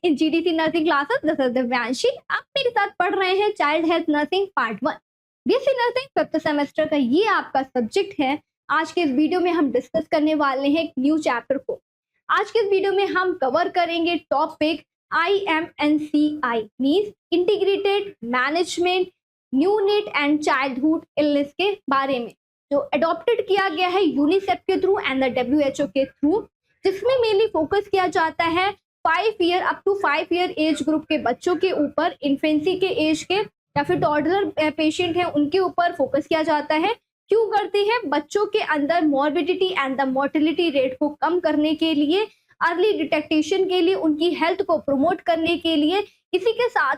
In GDC nursing classes. This is Divyanshi. आप मेरे साथ पढ़ रहे हैं child health nursing part 1 BSc nursing 5th semester का ये आपका सब्जेक्ट है। आज के इस वीडियो में हम डिस्कस करने वाले हैं एक न्यू चैप्टर को। आज के इस वीडियो में हम कवर करेंगे topic IMNCI means integrated management neonate and childhood illness के बारे में, जो अडॉप्टेड किया गया है यूनिसेफ के थ्रू एंड द WHO के थ्रू, जिसमें मेनली फोकस किया जाता है 5 year up to 5 year age group के बच्चों के ऊपर, इन्फेंसी के एज के या फिर टॉडलर पेशेंट हैं उनके ऊपर फोकस किया जाता है। क्यों करते हैं? बच्चों के अंदर morbidity and the mortality rate को कम करने के लिए, अर्ली डिटेक्टेशन के लिए, उनकी हेल्थ को प्रमोट करने के लिए। इसी के साथ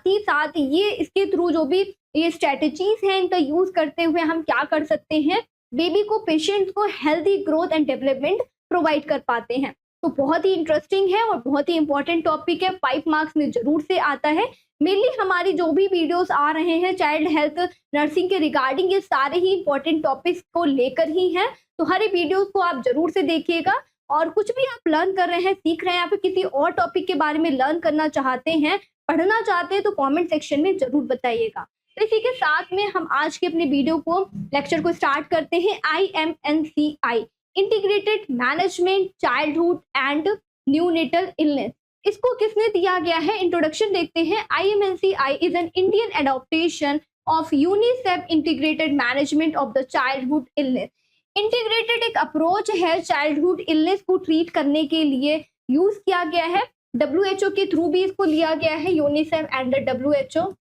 ही ये इसके थ्रू जो भी ये स्ट्रेटेजीज हैं इनका यूज करते हुए हम क्या कर सकते हैं, बेबी को, पेशेंट को healthy growth and development provide कर पाते हैं। तो बहुत ही इंटरेस्टिंग है और बहुत ही इंपॉर्टेंट टॉपिक है, 5 मार्क्स में जरूर से आता है। मेनली हमारी जो भी वीडियोस आ रहे हैं चाइल्ड हेल्थ नर्सिंग के रिगार्डिंग, ये सारे ही इंपॉर्टेंट टॉपिक्स को लेकर ही हैं। तो हर एक वीडियोस को आप जरूर से देखिएगा, और कुछ भी आप लर्न कर रहे हैं, सीख रहे हैं, या फिर किसी और टॉपिक के बारे में लर्न करना चाहते हैं, पढ़ना चाहते हैं, तो कॉमेंट सेक्शन में जरूर बताइएगा। तो इसी के साथ में हम आज के अपने वीडियो को, लेक्चर को स्टार्ट करते हैं। IMNCI integrated management childhood and neonatal illness, इसको किसने दिया गया है? इंट्रोडक्शन देखते हैं। IMNCI is an Indian adaptation of UNICEF integrated management of the childhood illness. Integrated एक अप्रोच है चाइल्डहुड इलनेस को ट्रीट करने के लिए यूज किया गया है। WHO के थ्रू भी इसको लिया गया है, यूनिसेफ एंड द WHO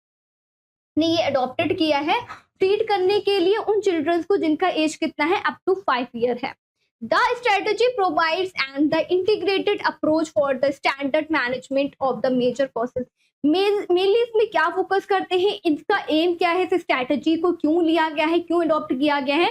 ने ये अडॉप्टेड किया है ट्रीट करने के लिए उन चिल्ड्रंस को जिनका एज कितना है, अप टू 5 ईयर है। The strategy provides and the integrated approach for the standard management of the major causes. Mainly इसमें क्या फोकस करते हैं, इसका एम क्या है, इस स्ट्रेटेजी को क्यों लिया गया है, क्यों अडॉप्ट किया गया है?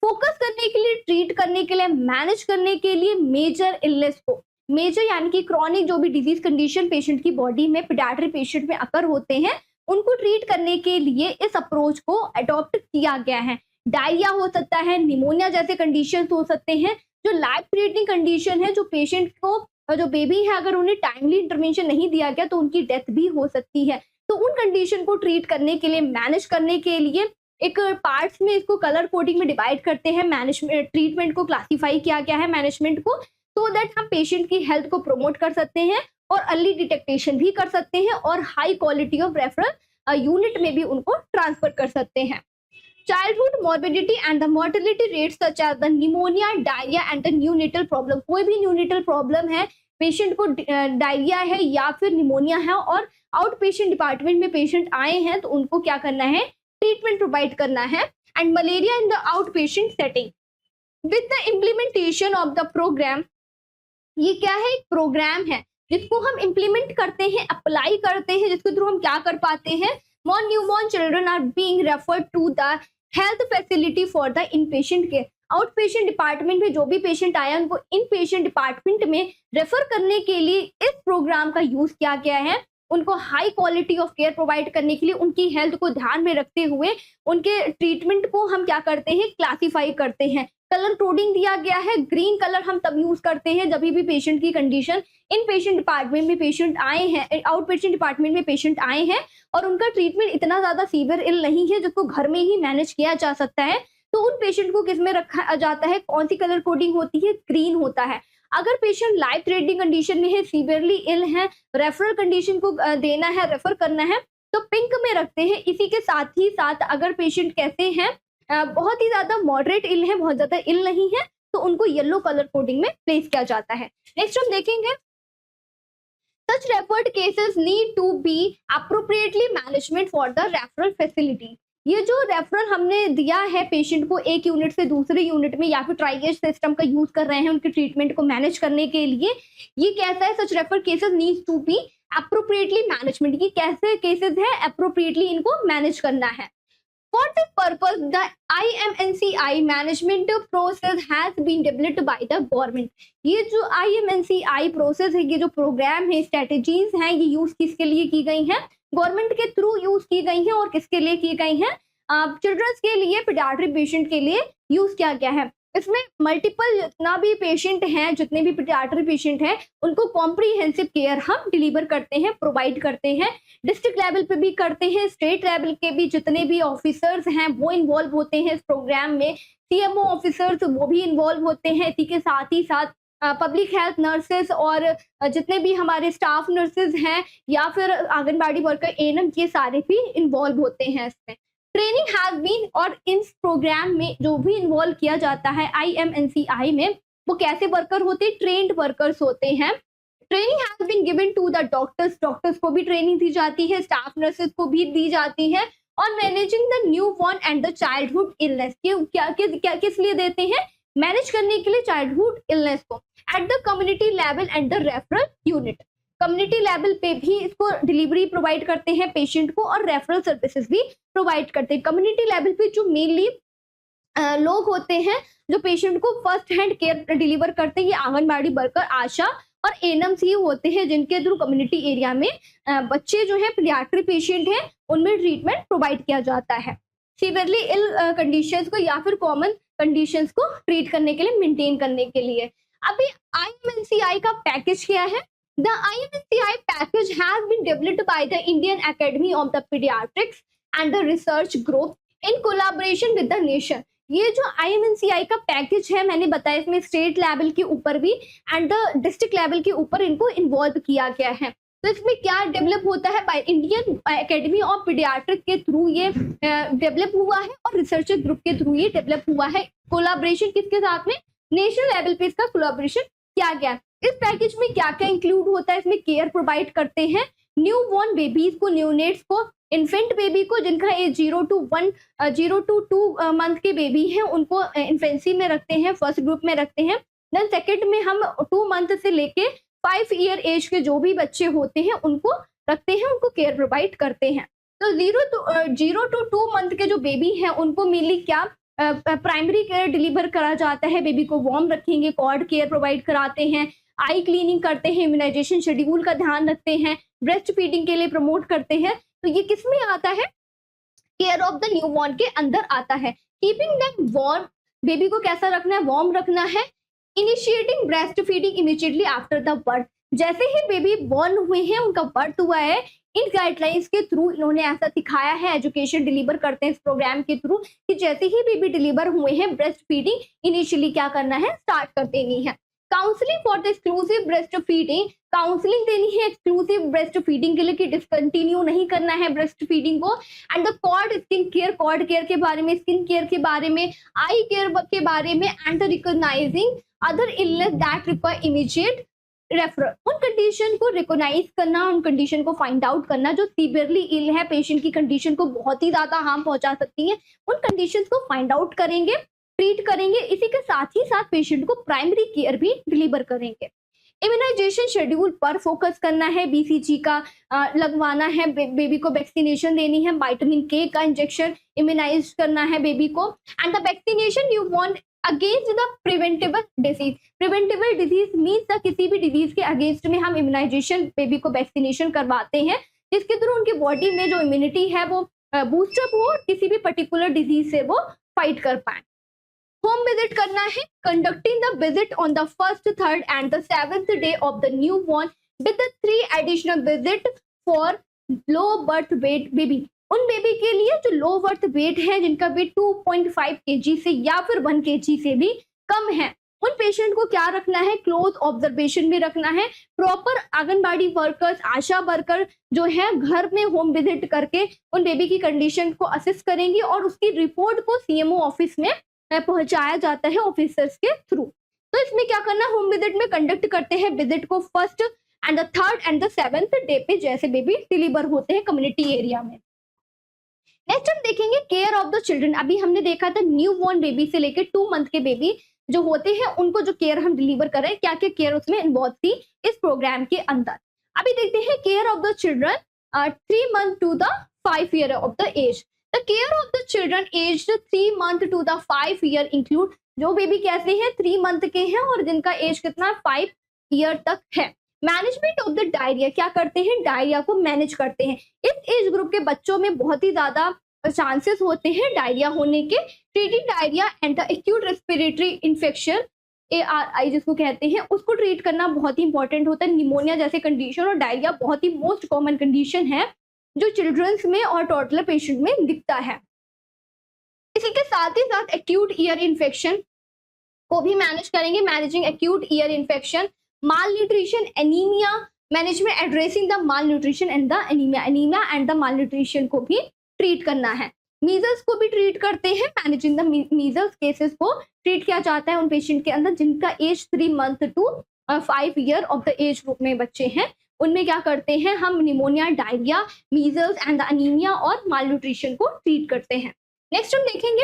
फोकस करने के लिए, ट्रीट करने के लिए, मैनेज करने के लिए मेजर इलनेस को, मेजर यानी कि क्रॉनिक जो भी डिजीज कंडीशन पेशेंट की बॉडी में, पीडियाट्रिक पेशेंट में अकर होते हैं, उनको ट्रीट करने के लिए इस अप्रोच को अडॉप्ट किया गया है। डायरिया हो सकता है, निमोनिया जैसे कंडीशंस हो सकते हैं, जो लाइफ थ्रेटनिंग कंडीशन है, जो पेशेंट को, जो बेबी है, अगर उन्हें टाइमली इंटरवेंशन नहीं दिया गया तो उनकी डेथ भी हो सकती है। तो उन कंडीशन को ट्रीट करने के लिए, मैनेज करने के लिए एक पार्ट्स में इसको कलर कोडिंग में डिवाइड करते हैं। मैनेजमेंट, ट्रीटमेंट को क्लासीफाई किया गया है मैनेजमेंट को, सो दैट हम पेशेंट की हेल्थ को प्रमोट कर सकते हैं और अर्ली डिटेक्टेशन भी कर सकते हैं और high quality of referral unit में भी उनको ट्रांसफर कर सकते हैं। Childhood morbidity and the mortality rates such as the pneumonia, diarrhoea and the neonatal problem. कोई भी न्यूनेटल प्रॉब्लम है, पेशेंट को डायरिया है या फिर निमोनिया है और आउट पेशेंट डिपार्टमेंट में पेशेंट आए हैं, तो उनको क्या करना है, ट्रीटमेंट प्रोवाइड करना है। And malaria in the out patient setting with the implementation of the programme. ये क्या है? एक प्रोग्राम है जिसको हम इम्प्लीमेंट करते हैं, अप्लाई करते हैं, जिसके थ्रू हम क्या कर पाते हैं, more newborn children are being referred to the health facility for the inpatient care. Out patient department में जो भी पेशेंट आया उनको इन पेशेंट डिपार्टमेंट में रेफर करने के लिए इस प्रोग्राम का यूज किया गया है। उनको high quality of care provide करने के लिए, उनकी हेल्थ को ध्यान में रखते हुए उनके ट्रीटमेंट को हम क्या करते हैं, क्लासीफाई करते हैं। कलर कोडिंग दिया गया है। ग्रीन कलर हम तब यूज करते हैं जब भी पेशेंट की कंडीशन, इन पेशेंट डिपार्टमेंट में पेशेंट आए हैं, आउट पेशेंट डिपार्टमेंट में पेशेंट आए हैं और उनका ट्रीटमेंट इतना ज्यादा सीवियर इल नहीं है जिसको घर में ही मैनेज किया जा सकता है, तो उन पेशेंट को किस में रखा जाता है, कौन सी कलर कोडिंग होती है, ग्रीन होता है। अगर पेशेंट लाइफ थ्रेटनिंग कंडीशन में है, सीवियरली इल है, रेफरल कंडीशन को देना है, रेफर करना है, तो पिंक में रखते हैं। इसी के साथ ही साथ अगर पेशेंट कैसे हैं, बहुत ही ज्यादा मॉडरेट इल है, बहुत ज्यादा इल नहीं है, तो उनको येलो कलर कोडिंग में प्लेस किया जाता है। नेक्स्ट हम देखेंगे, such referred cases need to be appropriately management for the referral facility. ये जो रेफरल हमने दिया है पेशेंट को एक यूनिट से दूसरे यूनिट में या फिर ट्राइगेज सिस्टम का यूज कर रहे हैं उनके ट्रीटमेंट को मैनेज करने के लिए, ये कैसा है, such refer cases needs to be appropriately management. ये कैसे केसेस है, अप्रोप्रिएटली इनको मैनेज करना है। For this purpose, the IMNCI management process has been developed by the government. ये जो IMNCI प्रोसेस है, ये जो प्रोग्राम है, स्ट्रेटेजीज हैं, ये यूज किसके लिए की गई हैं, गवर्नमेंट के थ्रू यूज की गई हैं। और किसके लिए की गई हैं, चिल्ड्रंस के लिए, पीडियाट्रिक पेशेंट के लिए यूज किया गया है। इसमें मल्टीपल जितना भी पेशेंट हैं, जितने भी पीडियाट्री पेशेंट हैं, उनको कॉम्प्रिहेंसिव केयर हम डिलीवर करते हैं, प्रोवाइड करते हैं। डिस्ट्रिक्ट लेवल पे भी करते हैं, स्टेट लेवल के भी जितने भी ऑफिसर्स हैं वो इन्वॉल्व होते हैं इस प्रोग्राम में। सीएमओ ऑफिसर्स वो भी इन्वॉल्व होते हैं। इसी के साथ ही साथ पब्लिक हेल्थ नर्सेस और जितने भी हमारे स्टाफ नर्सेज हैं या फिर आंगनबाड़ी वर्कर, एएनएम, ये सारे भी इन्वॉल्व होते हैं इसमें। ट्रेनिंग हैज बीन, और इस प्रोग्राम में जो भी इन्वॉल्व किया जाता है IMNCI में, वो कैसे वर्कर होते हैं? ट्रेन्ड वर्कर्स होते हैं। Training has been given to the doctors, doctors को भी ट्रेनिंग दी जाती है, स्टाफ नर्सेज को भी दी जाती है। और managing the new born and the childhood illness, क्या किस लिए देते हैं? मैनेज करने के लिए चाइल्डहुड इलनेस को at the community level and the referral unit. Community level पे भी इसको डिलीवरी प्रोवाइड करते हैं पेशेंट को, और रेफरल सर्विसेज भी प्रोवाइड करते हैं। कम्युनिटी लेवल पे जो मेनली लोग होते हैं जो पेशेंट को फर्स्ट हैंड केयर डिलीवर करते हैं, ये आंगनबाड़ी वर्कर, आशा और एएनएम्स ही होते हैं, जिनके थ्रू कम्युनिटी एरिया में बच्चे जो है पीडियाट्री पेशेंट हैं उनमें ट्रीटमेंट प्रोवाइड किया जाता है। सीवियरली इल कंडीशंस को या फिर कॉमन कंडीशंस को ट्रीट करने के लिए, मेंटेन करने के लिए। अभी IMNCI का पैकेज क्या है? The IMNCI package has been developed by the Indian Academy of the Pediatrics and the Research Group in collaboration with the nation। ये जो IMNCI का पैकेज है, मैंने बताया इसमें स्टेट लेवल के ऊपर भी एंड द डिस्ट्रिक्ट लेवल के ऊपर इनको इन्वॉल्व किया गया है। तो इसमें क्या डेवलप होता है? By Indian academy of paediatric के थ्रू ये डेवलप हुआ है, और रिसर्चर ग्रुप के थ्रू ये डेवलप हुआ है। कोलाब्रेशन किसके साथ में? नेशनल लेवल पे इसका कोलाब्रेशन किया गया। इस पैकेज में क्या क्या इंक्लूड होता है? इसमें केयर प्रोवाइड करते हैं न्यू बॉर्न बेबीज को, न्यूनेट्स को, इन्फेंट बेबी को जिनका एज 0 to 2 मंथ के बेबी हैं उनको इन्फेंसी में रखते हैं, फर्स्ट ग्रुप में रखते हैं। देन सेकेंड में हम 2 मंथ से लेके 5 ईयर एज के जो भी बच्चे होते हैं उनको रखते हैं, उनको केयर प्रोवाइड करते हैं। तो 0 to 2 मंथ के जो बेबी हैं उनको मेनली क्या प्राइमरी केयर डिलीवर करा जाता है। बेबी को वार्म रखेंगे, कॉर्ड केयर प्रोवाइड कराते हैं, आई क्लीनिंग करते हैं, इम्यूनाइजेशन शेड्यूल का ध्यान रखते हैं, ब्रेस्ट फीडिंग के लिए प्रमोट करते हैं। तो ये किस में आता है? केयर ऑफ द न्यूबॉर्न के अंदर आता है। कीपिंग देम वार्म, बेबी को कैसा रखना है? वार्म रखना है। Initiating breast feeding immediately after the birth, जैसे ही बेबी बॉर्न हुए हैं, उनका बर्थ हुआ है, इन गाइडलाइंस के थ्रू इन्होंने ऐसा सिखाया है, एजुकेशन डिलीवर करते हैं इस प्रोग्राम के थ्रू, कि जैसे ही बेबी डिलीवर हुए हैं ब्रेस्ट फीडिंग इनिशियली क्या करना है? स्टार्ट कर देनी है। Counselling for the exclusive breast feeding, counselling देनी है एक्सक्लूसिव ब्रेस्ट फीडिंग के लिए कि डिसकंटिन्यू नहीं करना है ब्रेस्ट फीडिंग को। And the cord skin care, cord care के बारे में, स्किन केयर के बारे में, आई केयर के बारे में, and the recognising other illness that require immediate referral, उन कंडीशन को रिकॉग्नाइज करना, उन कंडीशन को फाइंड आउट करना जो सीवियरली इल है, पेशेंट की कंडीशन को बहुत ही ज्यादा हार्म पहुंचा सकती है, उन कंडीशन को फाइंड आउट करेंगे, ट्रीट करेंगे। इसी के साथ ही साथ पेशेंट को प्राइमरी केयर भी डिलीवर करेंगे। इम्यूनाइजेशन शेड्यूल पर फोकस करना है, BCG का लगवाना है, बेबी को वैक्सीनेशन देनी है, विटामिन K का इंजेक्शन इम्यूनाइज करना है बेबी को। And the vaccination you want against the preventable disease, preventable disease means किसी भी डिजीज के अगेंस्ट में हम इम्यूनाइजेशन बेबी को वैक्सीनेशन करवाते हैं, जिसके थ्रू उनकी बॉडी में जो इम्यूनिटी है वो बूस्टअप हो और किसी भी पर्टिकुलर डिजीज से वो फाइट कर पाए। होम विजिट करना है, conducting the visit on the 1st, 3rd and the 7th day of the new born with 3 additional visit for low birth weight baby, उन बेबी के लिए जो लो बर्थ वेट है, जिनका वेट 2.5 kg से या फिर 1 kg से भी कम है, उन पेशेंट को क्या रखना है? क्लोज ऑब्जर्वेशन में रखना है। प्रॉपर आंगनबाड़ी वर्कर्स, आशा वर्कर जो है घर में होम विजिट करके उन बेबी की कंडीशन को असेस करेंगी और उसकी रिपोर्ट को CMO ऑफिस में पहुंचाया जाता है ऑफिसर्स के थ्रू। तो इसमें क्या करना? होम विजिट में कंडक्ट करते हैं विजिट को 1st and the 3rd and the 7th day पे, जैसे बेबी डिलीवर होते हैं कम्युनिटी एरिया में। नेक्स्ट हम देखेंगे केयर ऑफ द चिल्ड्रन। अभी हमने देखा था न्यू बॉर्न बेबी से लेकर 2 मंथ के बेबी जो होते हैं उनको जो केयर हम डिलीवर कर रहे हैं, क्या क्या केयर उसमें इन्वॉल्व थी इस प्रोग्राम के अंदर। अभी देखते हैं care of the children 3 month to the 5 year of the age। The care of the children aged 3 month to the 5 year include, जो बेबी कैसे हैं 3 मंथ के हैं और जिनका एज कितना 5 ईयर तक है। मैनेजमेंट ऑफ द डायरिया, क्या करते हैं? डायरिया को मैनेज करते हैं। इस एज ग्रुप के बच्चों में बहुत ही ज्यादा चांसेस होते हैं डायरिया होने के। Treating diarrhoea and the acute respiratory infection ARI जिसको कहते हैं, उसको ट्रीट करना बहुत ही इंपॉर्टेंट होता है। निमोनिया जैसे कंडीशन और डायरिया बहुत ही मोस्ट कॉमन कंडीशन है जो चिल्ड्रंस में और टोटलर पेशेंट में दिखता है। इसी के साथ ही साथ एक्यूट ईयर इन्फेक्शन को भी मैनेज करेंगे। Managing acute ear infection, mall nutrition, anaemia management, addressing the mall nutrition and the anaemia and the mall nutrition को भी ट्रीट करना है। मीजल्स को भी ट्रीट करते हैं। मैनेजिंग द मीजल्स केसेस को ट्रीट किया जाता है उन पेशेंट के अंदर जिनका age 3 month to 5 year of the age group में बच्चे हैं। उनमें क्या करते हैं हम, pneumonia, diarrhoea, measles and the anaemia और माल न्यूट्रिशन को ट्रीट करते हैं। नेक्स्ट हम देखेंगे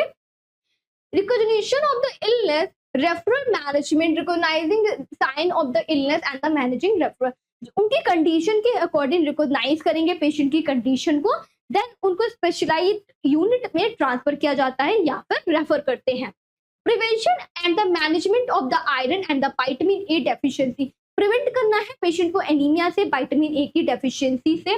recognition of the illness, referral management, recognising sign of the illness and the managing referral. उनकी कंडीशन के अकॉर्डिंग रिकॉग्नाइज करेंगे पेशेंट की कंडीशन को, देन उनको स्पेशलाइज्ड यूनिट में ट्रांसफर किया जाता है या फिर रेफर करते हैं। Prevention and the management of the iron and the vitamin A deficiency, prevent करना है पेशेंट को एनीमिया से, विटामिन ए की डेफिशिएंसी से।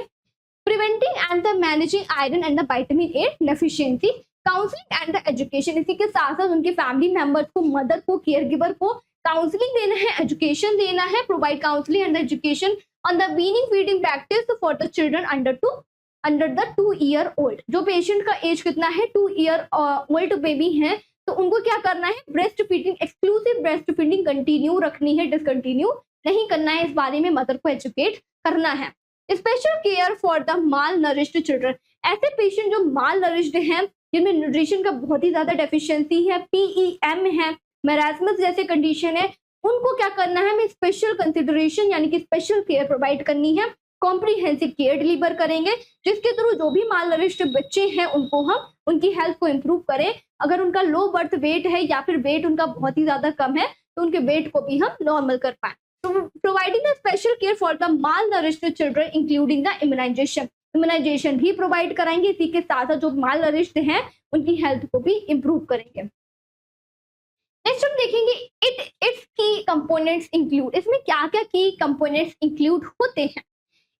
Preventing and the managing iron and the vitamin A deficiency, counselling and the education, इसी के साथ साथ उनके फैमिली मेंबर्स को, मदर को, केयर गिवर को काउंसलिंग देना है, एजुकेशन देना है, provide counselling and education on the weaning feeding practice for the children under the 2 year old. जो पेशेंट का एज कितना है, 2 ईयर ओल्ड बेबी है, तो उनको क्या करना है, breast feeding, exclusive breast feeding continue रखनी है, डिसकंटिन्यू नहीं करना है। इस बारे में मदर को एजुकेट करना है। Special care for the malnourished children, ऐसे पेशेंट जो माल नरिश्ड हैं, जिनमें न्यूट्रिशन का बहुत ही ज्यादा डेफिशिएंसी है, PEM है, मैरास्मस जैसे कंडीशन है, उनको क्या करना है, हमें स्पेशल कंसिडरेशन यानी कि स्पेशल केयर प्रोवाइड करनी है। कॉम्प्रिहेंसिव केयर डिलीवर करेंगे जिसके थ्रू जो भी माल नरिश्ड बच्चे हैं उनको हम उनकी हेल्थ को इम्प्रूव करें। अगर उनका लो बर्थ वेट है या फिर वेट उनका बहुत ही ज्यादा कम है तो उनके वेट को भी हम नॉर्मल कर पाए। Providing the special care for the malnourished children including the immunisation भी प्रोवाइड कराएंगे। इसी के साथ साथ जो माल नरिश्ड हैं उनकी हेल्थ को भी इम्प्रूव करेंगे। नेक्स्ट हम देखेंगे इट्स की कंपोनेंट्स इंक्लूड, इसमें क्या क्या की कंपोनेंट्स इंक्लूड होते हैं।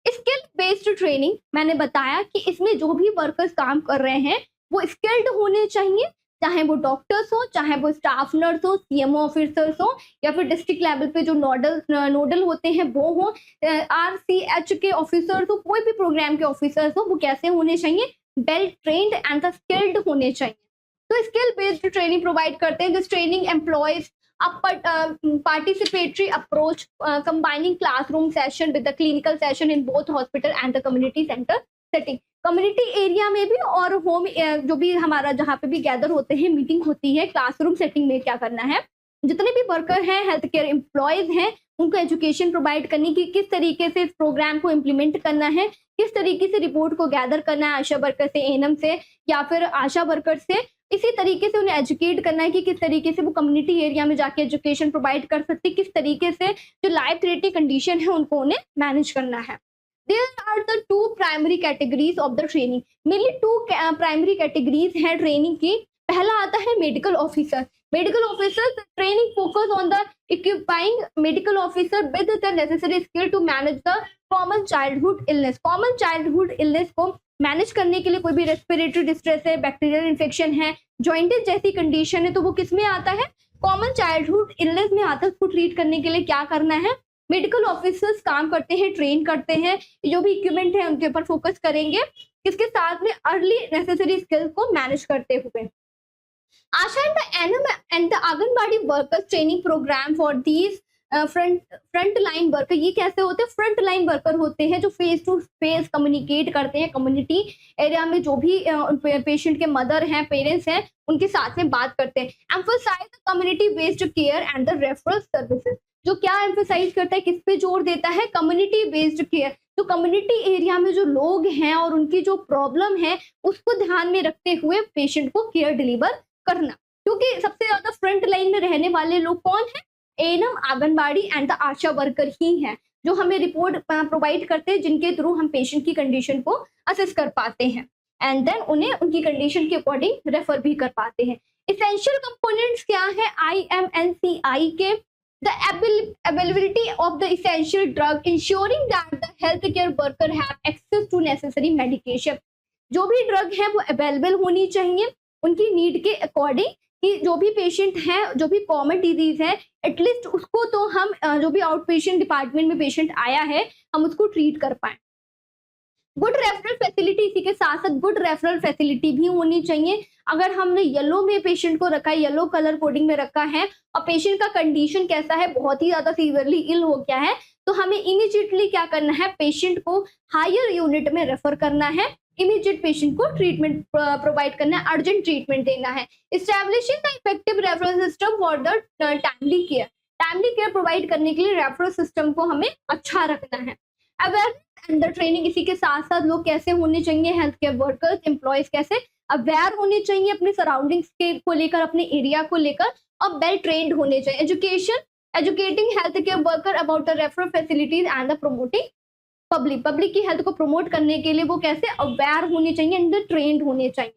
स्किल बेस्ड ट्रेनिंग, मैंने बताया कि इसमें जो भी वर्कर्स काम कर रहे हैं वो स्किल्ड होने चाहिए, चाहे वो डॉक्टर्स हो, चाहे वो स्टाफ नर्स हो, CMO ऑफिसर्स हो, या फिर डिस्ट्रिक्ट लेवल पे जो नोडल होते हैं वो हो, RCH के ऑफिसर्स हो, कोई भी प्रोग्राम के ऑफिसर्स हो, वो कैसे होने चाहिए, वेल ट्रेन्ड एंड स्किल्ड होने चाहिए। तो स्किल बेस्ड ट्रेनिंग प्रोवाइड करते हैं। This training employees participatory approach combining classroom session with the clinical session in both hospital and the community center setting। Community area में भी और होम जो भी हमारा जहाँ पे भी गैदर होते हैं, मीटिंग होती है, क्लासरूम सेटिंग में क्या करना है, जितने भी वर्कर हैं, हेल्थ केयर एम्प्लॉयज हैं, उनको एजुकेशन प्रोवाइड करनी कि किस तरीके से इस प्रोग्राम को इम्प्लीमेंट करना है, किस तरीके से रिपोर्ट को गैदर करना है, आशा वर्कर से, ANM से या फिर आशा वर्कर से। इसी तरीके से उन्हें एजुकेट करना है कि किस तरीके से वो कम्युनिटी एरिया में जाके एजुकेशन प्रोवाइड कर सकते, किस तरीके से जो लाइफ थ्रेटनिंग कंडीशन है उनको उन्हें मैनेज करना है। There are the 2 primary categories of the training। Mainly 2 primary categories हैं ट्रेनिंग की। पहला आता है medical officer. Medical officer training focus on the equipping medical officer with the necessary skill to manage the common childhood illness. Common childhood illness को manage करने के लिए, कोई भी रेस्पिरेटरी डिस्ट्रेस है, बैक्टीरियल इन्फेक्शन है, जॉइंटिस जैसी कंडीशन है, तो वो किस में आता है, कॉमन चाइल्डहुड इलनेस में आता है। उसको ट्रीट करने के लिए क्या करना है, मेडिकल ऑफिसर्स काम करते हैं, ट्रेन करते हैं, जो भी इक्विपमेंट है उनके ऊपर फोकस करेंगे, इसके साथ में अर्ली नेसेसरी स्किल्स को मैनेज करते हुए। ASHA and the ANM and the anganwadi workers training programme for these front line worker. ये कैसे होते हैं, फ्रंट लाइन वर्कर होते हैं जो फेस टू फेस कम्युनिकेट करते हैं, कम्युनिटी एरिया में जो भी पेशेंट के मदर हैं, पेरेंट्स हैं, उनके साथ में बात करते हैं। Emphasise the community based care and the referral services. जो क्या एम्फसाइज करता है, किस पे जोर देता है, कम्युनिटी बेस्ड केयर। तो कम्युनिटी एरिया में जो लोग हैं और उनकी जो प्रॉब्लम है उसको ध्यान में रखते हुए पेशेंट को केयर डिलीवर करना, क्योंकि सबसे ज्यादा फ्रंट लाइन में रहने वाले लोग कौन है, ANM, anganwadi and the ASHA worker ही हैं, जो हमें रिपोर्ट प्रोवाइड करते हैं, जिनके थ्रू हम पेशेंट की कंडीशन को असेस कर पाते हैं एंड देन उन्हें उनकी कंडीशन के अकॉर्डिंग रेफर भी कर पाते हैं। इसेंशियल कंपोनेंट्स क्या है IMNCI के, the availability of the essential drug ensuring that the healthcare worker have access to necessary medication। जो भी ड्रग है वो अवेलेबल होनी चाहिए उनकी नीड के अकॉर्डिंग, कि जो भी पेशेंट है, जो भी कॉमन डिजीज है, एटलीस्ट उसको तो हम जो भी आउट पेशेंट डिपार्टमेंट में पेशेंट आया है हम उसको ट्रीट कर पाए। गुड रेफरल फैसिलिटी, इसी के साथ साथ गुड रेफरल फैसिलिटी भी होनी चाहिए। अगर हमने येलो में पेशेंट को रखा है, येलो कलर कोडिंग में रखा है और पेशेंट का कंडीशन कैसा है, बहुत ही ज्यादा सीवियरली इल हो गया है, तो हमें इमीडिएटली क्या करना है, पेशेंट को हायर यूनिट में रेफर करना है, इमीडिएट पेशेंट को ट्रीटमेंट प्रोवाइड करना है, अर्जेंट ट्रीटमेंट देना है। Establishing the effective referral system for the timely care provide करने के लिए रेफरल सिस्टम को हमें अच्छा रखना है। अवेयरनेस एंड द ट्रेनिंग, इसी के साथ साथ लोग कैसे होने चाहिए, हेल्थ केयर वर्कर्स, एम्प्लॉयज कैसे अवेयर होने चाहिए अपने सराउंडिंग्स के को लेकर, अपने एरिया को लेकर, और वेल ट्रेन्ड होने चाहिए। Educating health care worker about the referral facilities and the promoting public की हेल्थ को प्रमोट करने के लिए वो कैसे अवेयर होने चाहिए एंड ट्रेन्ड होने चाहिए।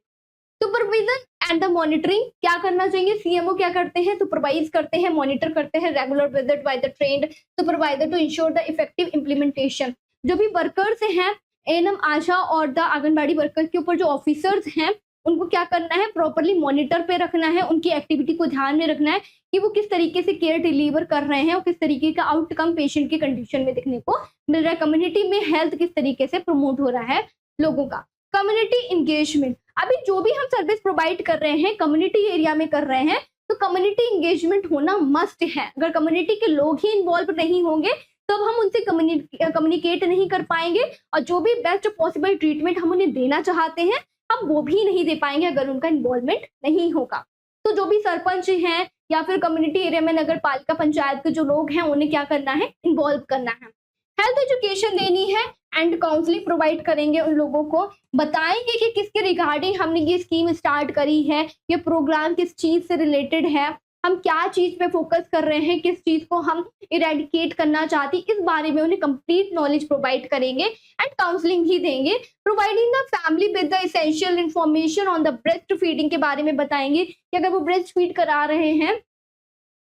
सुपरविजन एंड द मॉनिटरिंग, क्या करना चाहिए, सीएमओ क्या करते हैं, सुपरवाइज करते हैं, मॉनिटर करते हैं, regular visit by the trained supervisor to ensure the effective implementation. जो भी वर्कर्स हैं, एएनएम, आशा और द आंगनबाड़ी वर्कर के ऊपर जो ऑफिसर्स हैं उनको क्या करना है, प्रॉपरली मॉनिटर पे रखना है, उनकी एक्टिविटी को ध्यान में रखना है कि वो किस तरीके से केयर डिलीवर कर रहे हैं और किस तरीके का आउटकम पेशेंट की कंडीशन में देखने को मिल रहा है, कम्युनिटी में हेल्थ किस तरीके से प्रमोट हो रहा है लोगों का। कम्युनिटी इंगेजमेंट, अभी जो भी हम सर्विस प्रोवाइड कर रहे हैं कम्युनिटी एरिया में कर रहे हैं, तो कम्युनिटी इंगेजमेंट होना मस्ट है। अगर कम्युनिटी के लोग ही इन्वॉल्व नहीं होंगे तब हम उनसे कम्युनिकेट नहीं कर पाएंगे, और जो भी बेस्ट पॉसिबल ट्रीटमेंट हम उन्हें देना चाहते हैं हम वो भी नहीं दे पाएंगे अगर उनका इन्वॉल्वमेंट नहीं होगा। तो जो भी सरपंच हैं या फिर कम्युनिटी एरिया में नगर पालिका पंचायत के जो लोग हैं उन्हें क्या करना है, इन्वॉल्व करना है। हेल्थ एजुकेशन देनी है एंड काउंसलिंग प्रोवाइड करेंगे, उन लोगों को बताएंगे कि किसके रिगार्डिंग हमने ये स्कीम स्टार्ट करी है, ये प्रोग्राम किस चीज से रिलेटेड है, हम क्या चीज पे फोकस कर रहे हैं, किस चीज को हम इरेडिकेट करना चाहते हैं, इस बारे में उन्हें कंप्लीट नॉलेज प्रोवाइड करेंगे एंड काउंसलिंग भी देंगे। Providing the family with the essential information on the breast feeding के बारे में बताएंगे कि अगर वो ब्रेस्ट फीड करा रहे हैं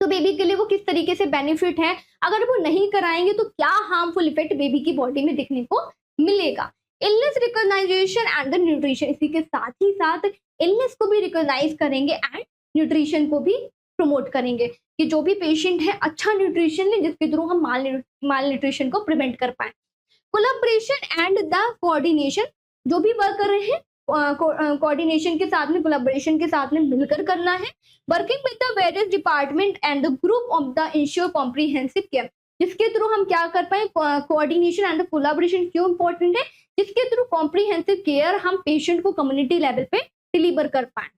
तो बेबी के लिए वो किस तरीके से बेनिफिट है, अगर वो नहीं कराएंगे तो क्या हार्मफुल इफेक्ट बेबी की बॉडी में दिखने को मिलेगा। Illness recognisation and the nutrition, इसी के साथ ही साथ इलनेस को भी रिकॉग्नाइज करेंगे एंड न्यूट्रिशन को भी प्रमोट करेंगे कि जो भी पेशेंट है अच्छा न्यूट्रिशन ले जिसके थ्रू हम माल न्यूट्रिशन को प्रिवेंट कर पाए। कोलैबोरेशन एंड द कोऑर्डिनेशन, जो भी वर्क कर रहे हैं कोऑर्डिनेशन के साथ में, कोलैबोरेशन के साथ में मिलकर करना है। Working with the various department and the group of the ensure comprehensive care, जिसके थ्रू हम क्या कर पाए, कोऑर्डिनेशन एंड कोलैबोरेशन क्यों इंपॉर्टेंट है, जिसके थ्रू कॉम्प्रिहेंसिव केयर हम पेशेंट को कम्युनिटी लेवल पे डिलीवर कर पाए।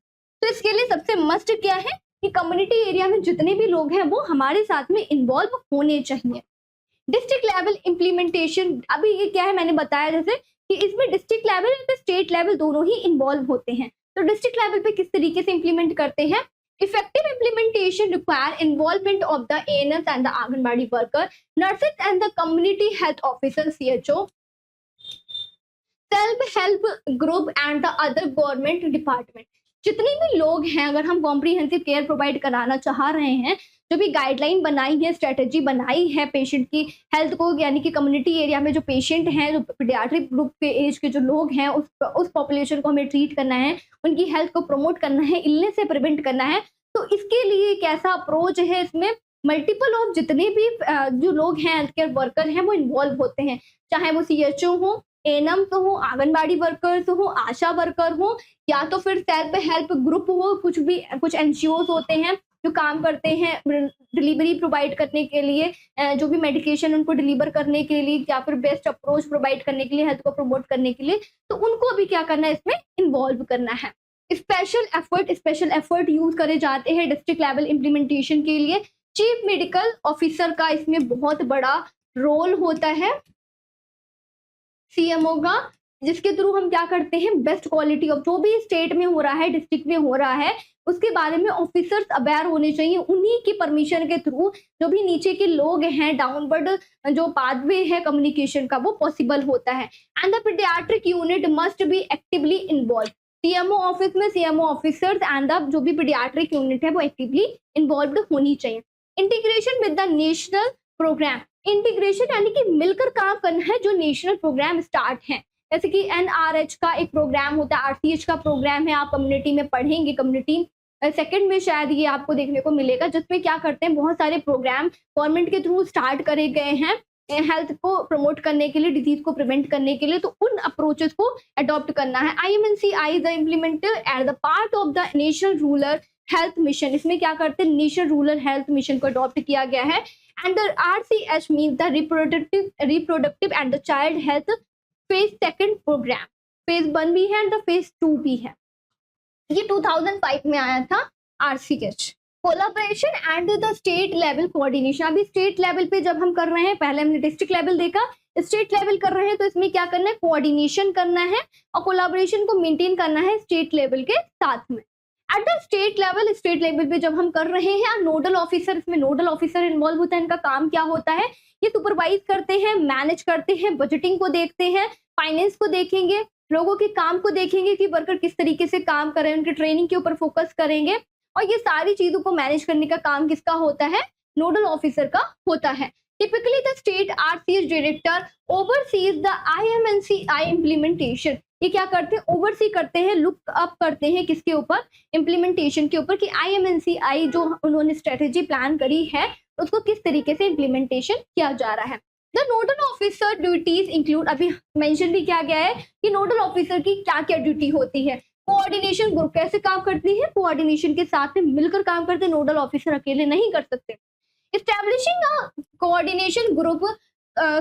तो इसके लिए सबसे मस्ट क्या है कि कम्युनिटी एरिया में जितने भी लोग हैं वो हमारे साथ में इन्वॉल्व होने चाहिए। डिस्ट्रिक्ट लेवल इम्प्लीमेंटेशन, अभी ये क्या है मैंने बताया जैसे कि इसमें डिस्ट्रिक्ट लेवल और स्टेट लेवल दोनों ही इन्वॉल्व होते हैं। तो डिस्ट्रिक्ट लेवल पे किस तरीके से इम्प्लीमेंट करते हैं, effective implementation require involvement of the एएनएम्स and the anganwadi worker, nurses and the community health officer, CHO, self help group and the other government department. जितने भी लोग हैं, अगर हम कॉम्प्रिहेंसिव केयर प्रोवाइड कराना चाह रहे हैं, जो भी गाइडलाइन बनाई है, स्ट्रेटेजी बनाई है पेशेंट की हेल्थ को, यानी कि कम्युनिटी एरिया में जो पेशेंट हैं, जो पीडियाट्रिक ग्रुप के एज के जो लोग हैं, उस पॉपुलेशन को हमें ट्रीट करना है, उनकी हेल्थ को प्रमोट करना है, इलनेस से प्रिवेंट करना है। तो इसके लिए कैसा अप्रोच है, इसमें मल्टीपल ऑफ जितने भी जो लोग हैं हेल्थ केयर वर्कर हैं वो इन्वॉल्व होते हैं, चाहे वो सीएचओ हो, एएनएम तो हो, आंगनबाड़ी वर्कर्स हो, आशा वर्कर हो, या तो फिर सेल्फ हेल्प ग्रुप हो, कुछ एनजीओज होते हैं जो काम करते हैं डिलीवरी प्रोवाइड करने के लिए, जो भी मेडिकेशन उनको डिलीवर करने के लिए, या फिर बेस्ट अप्रोच प्रोवाइड करने के लिए, हेल्थ को प्रमोट करने के लिए, तो उनको भी क्या करना है, इसमें इन्वॉल्व करना है। स्पेशल एफर्ट यूज करे जाते हैं डिस्ट्रिक्ट लेवल इम्प्लीमेंटेशन के लिए। चीफ मेडिकल ऑफिसर का इसमें बहुत बड़ा रोल होता है, सीएमओ का, जिसके थ्रू हम क्या करते हैं, बेस्ट क्वालिटी ऑफ जो भी स्टेट में हो रहा है, डिस्ट्रिक्ट में हो रहा है, उसके बारे में ऑफिसर्स अवेयर होने चाहिए। उन्हीं की परमिशन के थ्रू जो भी नीचे के लोग हैं, डाउनवर्ड जो पाथवे है कम्युनिकेशन का, वो पॉसिबल होता है। And the paediatric unit must be actively involve. CMO office में सीएमओ ऑफिसर्स एंड द जो भी पीडियाट्रिक यूनिट है वो एक्टिवली इन्वॉल्व होनी चाहिए। Integration with the national programme, integration यानी कि मिलकर काम करना है, जो नेशनल प्रोग्राम स्टार्ट है, जैसे कि NRH का एक प्रोग्राम होता है, RCH का प्रोग्राम है, आप कम्युनिटी में पढ़ेंगे, कम्युनिटी सेकंड में शायद ये आपको देखने को मिलेगा, जिसमें क्या करते हैं बहुत सारे प्रोग्राम गवर्नमेंट के थ्रू स्टार्ट करे गए हैं हेल्थ को प्रमोट करने के लिए, डिजीज को प्रिवेंट करने के लिए, तो उन अप्रोचेस को अडॉप्ट करना है। IMNCI is implemented at the part of the national rural health mission. इसमें क्या करते हैं, नेशनल रूरल हेल्थ मिशन को अडॉप्ट किया गया है। And the RCH mean the reproductive and the child health phase second programme. Phase 1 भी है एंड द फेज 2 भी है। ये 2005 में आया था RCH। Collaboration and the state level coordination. अभी स्टेट लेवल पे जब हम कर रहे हैं, पहले हमने डिस्ट्रिक्ट लेवल देखा, स्टेट लेवल कर रहे हैं, तो इसमें क्या करना है, कोऑर्डिनेशन करना है और कोलाबोरेशन को मेंटेन करना है स्टेट लेवल के साथ में। एट द स्टेट लेवल पे जब हम कर रहे हैं, नोडल ऑफिसर, इसमें नोडल ऑफिसर इन्वॉल्व होता है। इनका काम क्या होता है, ये सुपरवाइज करते हैं, मैनेज करते हैं, बजटिंग को देखते हैं, फाइनेंस को देखेंगे, लोगों के काम को देखेंगे कि वर्कर किस तरीके से काम कर रहे हैं, उनकी ट्रेनिंग के ऊपर फोकस करेंगे, और ये सारी चीजों को मैनेज करने का काम किसका होता है, नोडल ऑफिसर का होता है। Typically the state RCH director overseas the IMNCI implementation. ये क्या करते हैं, ओवरसी करते हैं, लुक अप करते हैं किसके ऊपर, इम्प्लीमेंटेशन के ऊपर, कि IMNCI जो उन्होंने स्ट्रेटेजी प्लान करी है उसको किस तरीके से इम्प्लीमेंटेशन किया जा रहा है। The nodal officer duties include, अभी मेंशन भी किया गया है कि नोडल ऑफिसर की क्या क्या ड्यूटी होती है। कोऑर्डिनेशन ग्रुप कैसे काम करती है, कोऑर्डिनेशन के साथ में मिलकर काम करते हैं, नोडल ऑफिसर अकेले नहीं कर सकते। Establishing a coordination group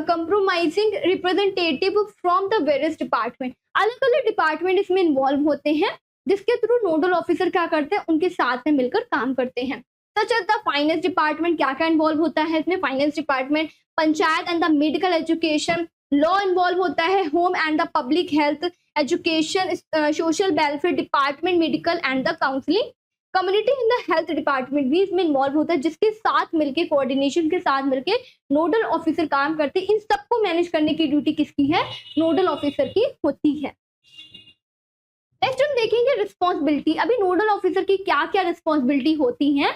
compromising representative from the various department. अलग अलग डिपार्टमेंट इसमें इन्वॉल्व होते हैं, जिसके थ्रू नोडल ऑफिसर क्या करते हैं, उनके साथ में मिलकर काम करते हैं। Such as the finance department, क्या क्या इन्वॉल्व होता है इसमें, finance department, panchayat and the medical education, law involve होता है, home and the public health, education, social welfare department, medical and the counselling, community in the health department भी इसमें involve होता है, जिसके साथ मिलके, कोऑर्डिनेशन के साथ मिलके नोडल ऑफिसर काम करते हैं। इन सबको मैनेज करने की ड्यूटी किसकी है, नोडल ऑफिसर की होती है। नेक्स्ट हम देखेंगे रिस्पॉन्सिबिलिटी। अभी नोडल ऑफिसर की क्या क्या रिस्पॉन्सिबिलिटी होती है,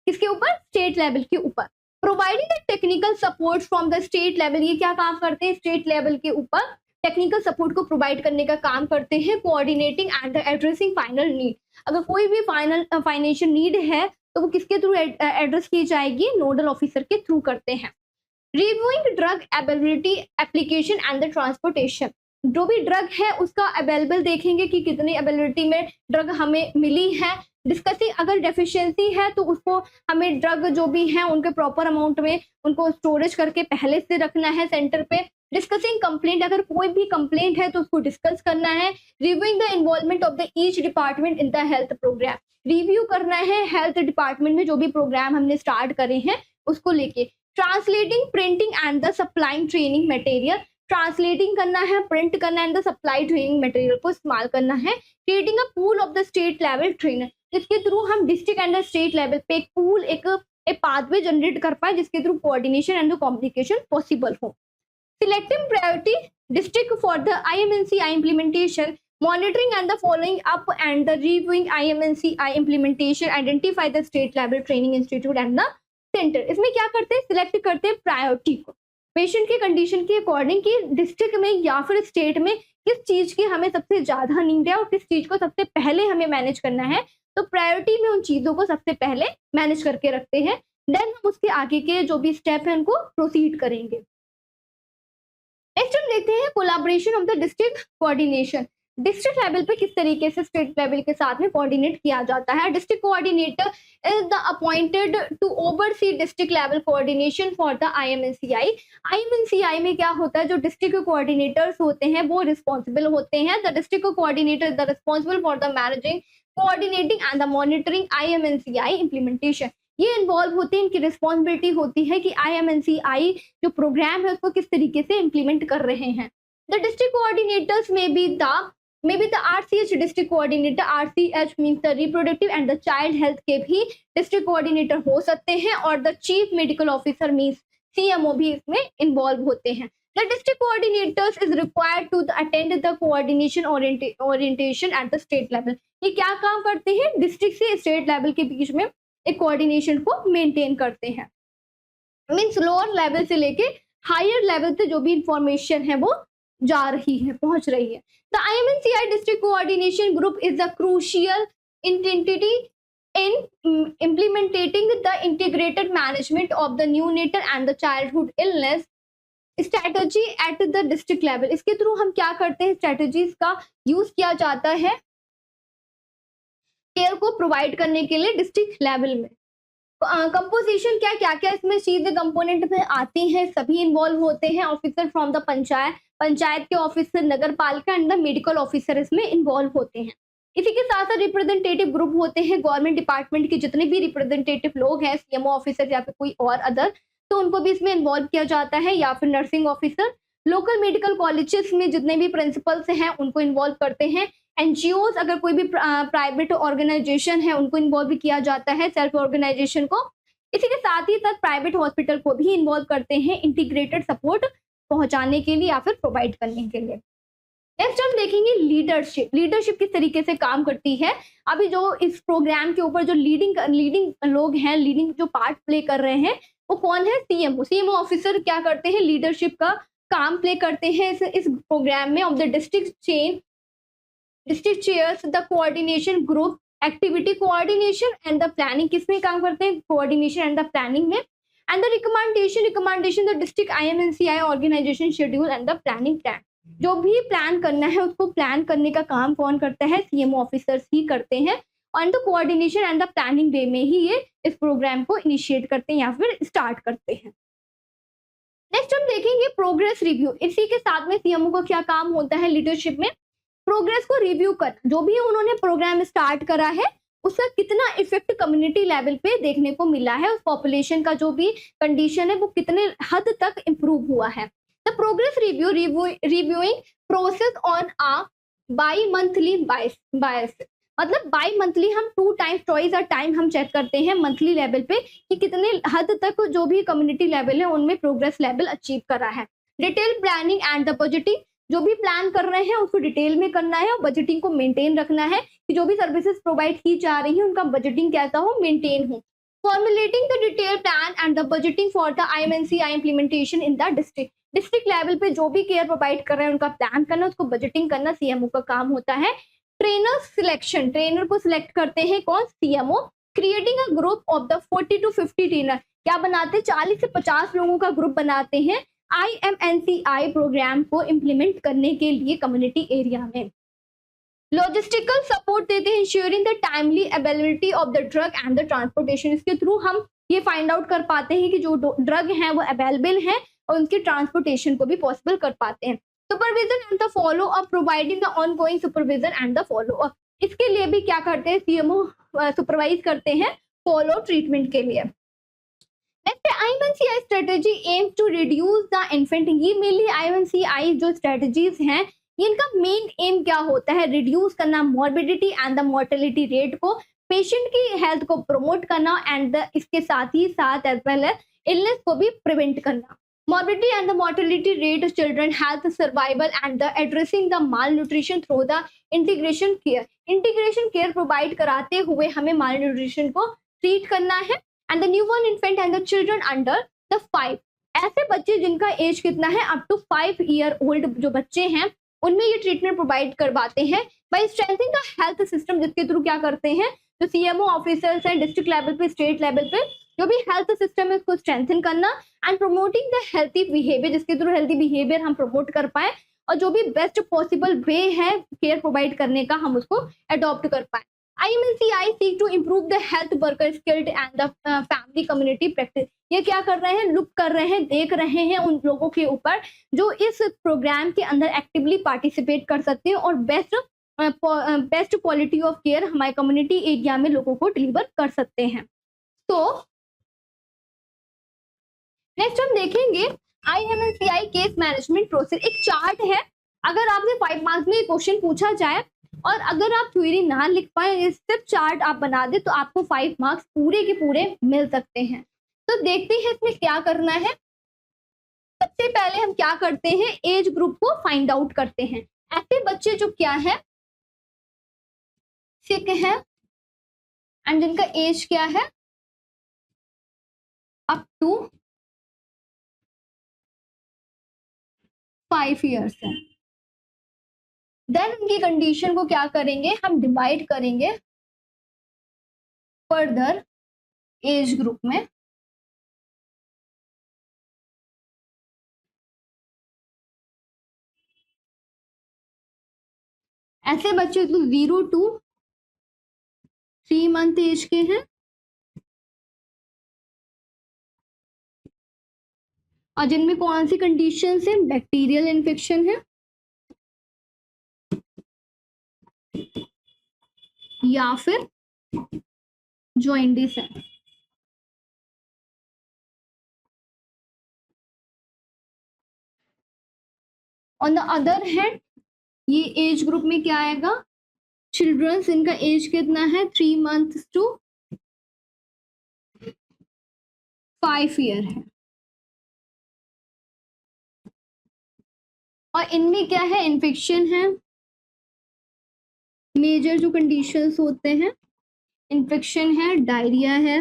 किसके ऊपर, स्टेट लेवल के ऊपर। Providing the technical support from the state level, ये क्या काम करते हैं, स्टेट लेवल के ऊपर टेक्निकल सपोर्ट को प्रोवाइड करने का काम करते हैं। Coordinating and addressing final need, अगर कोई भी फाइनेंशियल नीड है तो वो किसके थ्रू एड्रेस की जाएगी, नोडल ऑफिसर के थ्रू करते हैं। Reviewing drug availability application and the transportation, जो भी ड्रग है उसका अवेलेबल देखेंगे कि कितनी अवेलेबिलिटी में ड्रग हमें मिली है। डिस्कसिंग, अगर डेफिशिएंसी है तो उसको हमें ड्रग जो भी है उनके प्रॉपर अमाउंट में उनको स्टोरेज करके पहले से रखना है सेंटर पे। डिस्कसिंग कंप्लेंट, अगर कोई भी कंप्लेंट है तो उसको डिस्कस करना है। Reviewing the involvement of the each department in the health programme, review करना है हेल्थ डिपार्टमेंट में जो भी प्रोग्राम हमने स्टार्ट करे हैं उसको लेके। Translating, printing and the supplying training material, translating करना है, प्रिंट करना है and the supply training material को इस्तेमाल करना है। Creating a pool of the state level trainer, जिसके थ्रू हम डिस्ट्रिक्ट एंड स्टेट लेवल पे एक पूल, एक पाथवे जनरेट कर पाए जिसके through coordination and communication possible हो। Selecting priority district for the IMNCI implementation, monitoring and the following up and the reviewing IMNCI implementation, identify the state level training institute and the center। इसमें क्या करते हैं, select करते हैं priority को patient की condition के अकॉर्डिंग कि डिस्ट्रिक्ट में या फिर स्टेट में किस चीज की हमें सबसे ज्यादा नीड है और किस चीज को सबसे पहले हमें मैनेज करना है, तो प्रायोरिटी में उन चीजों को सबसे पहले मैनेज करके रखते हैं। देन हम उसके आगे के जो भी स्टेप है उनको प्रोसीड करेंगे। नेक्स्ट हम देखते हैं collaboration of the district coordination. District level पे किस तरीके से स्टेट लेवल के साथ में कोऑर्डिनेट किया जाता है। District coordinator is the appointed to oversee district level coordination for the IMNCI। IMNCI में क्या होता है, जो डिस्ट्रिक्ट कोऑर्डिनेटर्स होते हैं वो रिस्पॉन्सिबल होते हैं। The district coordinator is the responsible for the managing, coordinating and the monitoring IMNCI implementation. ये इन्वॉल्व होते हैं, इनकी रिस्पॉन्सिबिलिटी होती है कि IMNCI जो प्रोग्राम है उसको किस तरीके से इम्प्लीमेंट कर रहे हैं। द डिस्ट्रिक्ट कोऑर्डिनेटर्स में be the RCH district coordinator, RCH means the reproductive and the child health के भी डिस्ट्रिक्ट कोऑर्डिनेटर हो सकते हैं, और the chief medical officer means CMO भी इसमें इन्वॉल्व होते हैं। The district coordinators is required to attend the coordination orientation at the state level. ये क्या काम करते हैं, डिस्ट्रिक्ट से स्टेट लेवल के बीच में एक कोऑर्डिनेशन को मेंटेन करते हैं। मींस लोअर लेवल से लेके हायर लेवल से जो भी इंफॉर्मेशन है वो जा रही है, पहुंच रही है। The IMNCI district coordination group is the crucial entity in implementing the integrated management of the neonatal and the childhood illness strategy at the district level। इसके थ्रू हम क्या करते हैं, स्ट्रेटजीज का यूज किया जाता है केयर को प्रोवाइड करने के लिए डिस्ट्रिक्ट लेवल में। कंपोजिशन क्या क्या क्या इसमें चीजें कंपोनेंट में आती हैं, सभी इन्वॉल्व होते हैं। Officer from the panchayat, panchayat के ऑफिसर, नगर पालिका एंड द मेडिकल ऑफिसर इसमें इन्वॉल्व होते हैं। इसी के साथ साथ रिप्रेजेंटेटिव ग्रुप होते हैं, गवर्नमेंट डिपार्टमेंट के जितने भी रिप्रेजेंटेटिव लोग हैं, CMO ऑफिसर या फिर कोई और अदर, तो उनको भी इसमें इन्वॉल्व किया जाता है, या फिर nursing officer. Local medical colleges में जितने भी प्रिंसिपल्स हैं उनको इन्वॉल्व करते हैं। NGOs, अगर कोई भी प्राइवेट ऑर्गेनाइजेशन है उनको इन्वॉल्व किया जाता है, सेल्फ ऑर्गेनाइजेशन को। इसी के साथ ही साथ प्राइवेट हॉस्पिटल को भी इन्वॉल्व करते हैं इंटीग्रेटेड सपोर्ट पहुंचाने के लिए या फिर प्रोवाइड करने के लिए। नेक्स्ट हम देखेंगे लीडरशिप। लीडरशिप किस तरीके से काम करती है। अभी जो इस प्रोग्राम के ऊपर जो लीडिंग लोग हैं, लीडिंग जो पार्ट प्ले कर रहे हैं, वो कौन है, CMO ऑफिसर क्या करते हैं, लीडरशिप का काम प्ले करते हैं इस प्रोग्राम में। Of the district chairs the coordination group activity coordination and the planning, किसमें काम करते हैं, कोऑर्डिनेशन एंड द प्लानिंग में। And the recommendation the district IMNCI organisation schedule and the planning plan. जो भी प्लान करना है उसको प्लान करने का काम कौन करता है, CMO ऑफिसर्स ही करते हैं। और the coordination and the planning way में ही ये इस प्रोग्राम को इनिशिएट करते हैं या फिर स्टार्ट करते हैं। नेक्स्ट हम देखेंगे प्रोग्रेस रिव्यू। इसी के साथ में CMO का क्या काम होता है लीडरशिप में, प्रोग्रेस को रिव्यू करना। जो भी उन्होंने प्रोग्राम स्टार्ट करा है उसका कितना इफेक्ट कम्युनिटी लेवल पे देखने को मिला है, उस पॉपुलेशन का जो भी कंडीशन है वो कितने हद तक इम्प्रूव हुआ है। The progress reviewing process on a bi monthly basis, मतलब बाई मंथली हम 2 टाइम्स ट्वाइस टाइम हम चेक करते हैं मंथली लेवल पे कि कितने हद तक जो भी कम्युनिटी लेवल है उनमें प्रोग्रेस लेवल अचीव करा है। Detail planning and the budgeting, जो भी प्लान कर रहे हैं उसको डिटेल में करना है और बजटिंग को मेंटेन रखना है कि जो भी सर्विसेज प्रोवाइड की जा रही है उनका बजटिंग कैसा हो, मेंटेन हो। Formulating the detail plan and the budgeting for the IMNCI implementation in the district level पे जो भी केयर प्रोवाइड कर रहे हैं उनका प्लान करना, उसको बजटिंग करना CMO का काम होता है। ट्रेनर सिलेक्शन, ट्रेनर को सिलेक्ट करते हैं कौन, CMO। Creating a group of the 40 to 50 trainer, क्या बनाते हैं, 40 से 50 लोगों का ग्रुप बनाते हैं IMNCI प्रोग्राम को इम्प्लीमेंट करने के लिए कम्युनिटी एरिया में। लॉजिस्टिकल सपोर्ट देते हैं, ensuring the timely availability of the drug and the transportation. इसके थ्रू हम ये फाइंड आउट कर पाते हैं कि जो ड्रग हैं वो अवेलेबल हैं और उनकी ट्रांसपोर्टेशन को भी पॉसिबल कर पाते हैं। Supervision and the follow up, providing the ongoing supervision and the follow up. इसके लिए भी क्या करते हैं, CMO सुपरवाइज करते हैं फॉलो ट्रीटमेंट के लिए। Next IMNCI strategy aim to reduce the infant. ये मेनली IMNCI जो स्ट्रेटेजीज हैं इनका मेन एम क्या होता है, रिड्यूस करना morbidity and the mortality rate को, पेशेंट की हेल्थ को प्रमोट करना एंड इसके साथ ही साथ एज वेल एज इलनेस को भी प्रिवेंट करना। Morbidity and the mortality rate, children health, survival and the addressing the malnutrition through the integration care। integration care provide कराते हुए हमें malnutrition को treat करना है। and the newborn infant and the children under the 5, ऐसे बच्चे जिनका age कितना है up to 5 year old जो बच्चे हैं उनमें ये ट्रीटमेंट प्रोवाइड करवाते हैं by strengthening the health system, जिसके थ्रू क्या करते हैं जो CMO ऑफिसर्स हैं डिस्ट्रिक्ट लेवल पे, स्टेट लेवल पे जो भी हेल्थ सिस्टम है उसको स्ट्रेंथन करना and promoting the healthy behaviour, जिसके थ्रू हेल्थी बिहेवियर हम प्रमोट कर पाए और जो भी बेस्ट पॉसिबल वे है केयर प्रोवाइड करने का हम उसको अडॉप्ट कर पाए। IMNCI seek to improve the health worker skilled and the family community practice. ये क्या कर रहे हैं, लुक कर रहे हैं, देख रहे हैं उन लोगों के ऊपर जो इस प्रोग्राम के अंदर एक्टिवली पार्टिसिपेट कर सकते हैं और बेस्ट क्वालिटी ऑफ केयर हमारे कम्युनिटी एरिया में लोगों को डिलीवर कर सकते हैं। तो नेक्स्ट हम देखेंगे IMNCI केस मैनेजमेंट प्रोसेस। एक चार्ट है, अगर आपसे 5 मार्क्स में क्वेश्चन पूछा जाए और अगर आप थ्योरी ना लिख पाए, सिर्फ चार्ट आप बना दे तो आपको 5 मार्क्स पूरे के पूरे मिल सकते हैं। तो देखते हैं इसमें क्या करना है। सबसे पहले हम क्या करते हैं, एज ग्रुप को फाइंड आउट करते हैं। ऐसे बच्चे जो क्या है, सिक है एंड जिनका एज क्या है अप टू 5 years है। देन उनकी कंडीशन को क्या करेंगे, हम डिवाइड करेंगे फर्दर एज ग्रुप में। ऐसे बच्चे तो 0 to 3 मंथ एज के हैं, और जिनमें कौन सी कंडीशन है, बैक्टीरियल इन्फेक्शन है या फिर जॉइंडिस है। ऑन द अदर हैंड ये एज ग्रुप में क्या आएगा, चिल्ड्रंस, इनका एज कितना है, 3 मंथ to 5 ईयर है, और इनमें क्या है, इन्फेक्शन है। मेजर जो कंडीशंस होते हैं, इन्फेक्शन है, डायरिया है,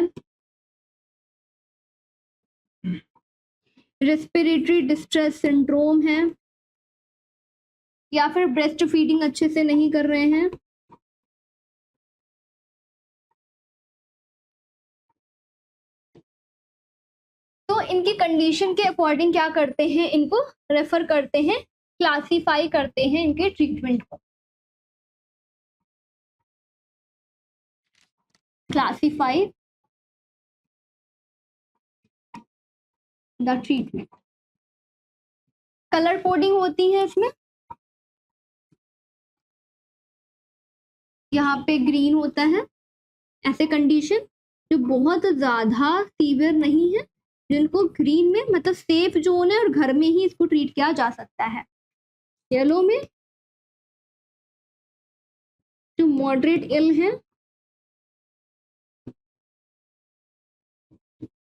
रेस्पिरेटरी डिस्ट्रेस सिंड्रोम है, या फिर ब्रेस्ट फीडिंग अच्छे से नहीं कर रहे हैं। तो इनकी कंडीशन के अकॉर्डिंग क्या करते हैं, इनको रेफर करते हैं, क्लासीफाई करते हैं इनके ट्रीटमेंट को। Classify the treatment. Colour coding होती है इसमें, यहाँ पे ग्रीन होता है, ऐसे कंडीशन जो बहुत ज्यादा सीवियर नहीं है, जिनको ग्रीन में मतलब सेफ जोन है और घर में ही इसको ट्रीट किया जा सकता है। येलो में जो मॉडरेट इल है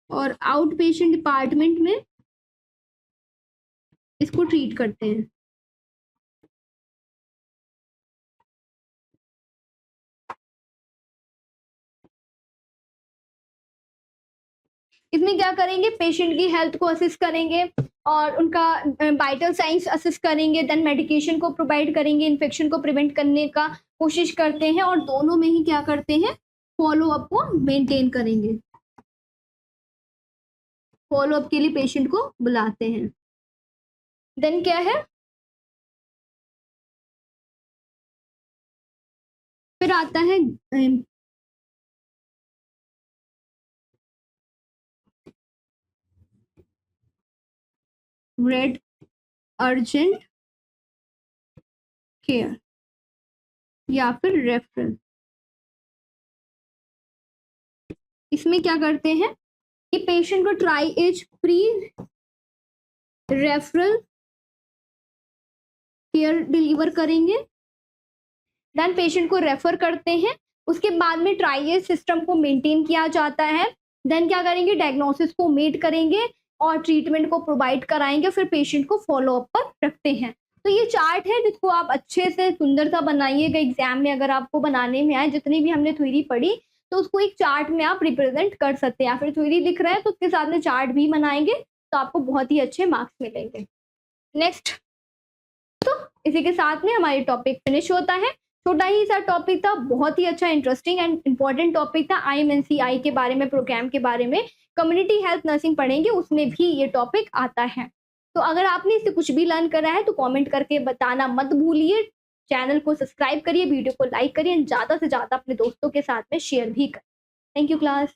और आउट पेशेंट डिपार्टमेंट में इसको ट्रीट करते हैं। इसमें क्या करेंगे, पेशेंट की हेल्थ को असिस्ट करेंगे और उनका वाइटल साइंस असिस्ट करेंगे, देन मेडिकेशन को प्रोवाइड करेंगे, इन्फेक्शन को प्रिवेंट करने का कोशिश करते हैं, और दोनों में ही क्या करते हैं, फॉलो अप को मेंटेन करेंगे। फॉलो अप के लिए पेशेंट को बुलाते हैं। देन क्या है, फिर आता है रेड अर्जेंट केयर या फिर रेफरल। इसमें क्या करते हैं कि पेशेंट को triage pre referral care deliver करेंगे, देन पेशेंट को रेफर करते हैं, उसके बाद में ट्राई एज सिस्टम को मेंटेन किया जाता है, देन क्या करेंगे, डायग्नोसिस को मेट करेंगे और ट्रीटमेंट को प्रोवाइड कराएंगे, फिर पेशेंट को फॉलो अप पर रखते हैं। तो ये चार्ट है जिसको आप अच्छे से सुंदर सा बनाइएगा, एग्जाम में अगर आपको बनाने में आए, जितनी भी हमने थ्योरी पढ़ी तो उसको एक चार्ट में आप रिप्रेजेंट कर सकते हैं, या फिर थ्योरी लिख रहे हैं तो उसके साथ में चार्ट भी बनाएंगे तो आपको बहुत ही अच्छे मार्क्स मिलेंगे। नेक्स्ट, तो इसी के साथ में हमारी टॉपिक फिनिश होता है। छोटा ही सा टॉपिक था, बहुत ही अच्छा इंटरेस्टिंग एंड इम्पोर्टेंट टॉपिक था। IMNCI के बारे में, प्रोग्राम के बारे में, कम्युनिटी हेल्थ नर्सिंग पढ़ेंगे, उसमें भी ये टॉपिक आता है। तो अगर आपने इससे कुछ भी लर्न करा है तो कमेंट करके बताना मत भूलिए। चैनल को सब्सक्राइब करिए, वीडियो को लाइक करिए, ज़्यादा से ज़्यादा अपने दोस्तों के साथ में शेयर भी करें। Thank you class.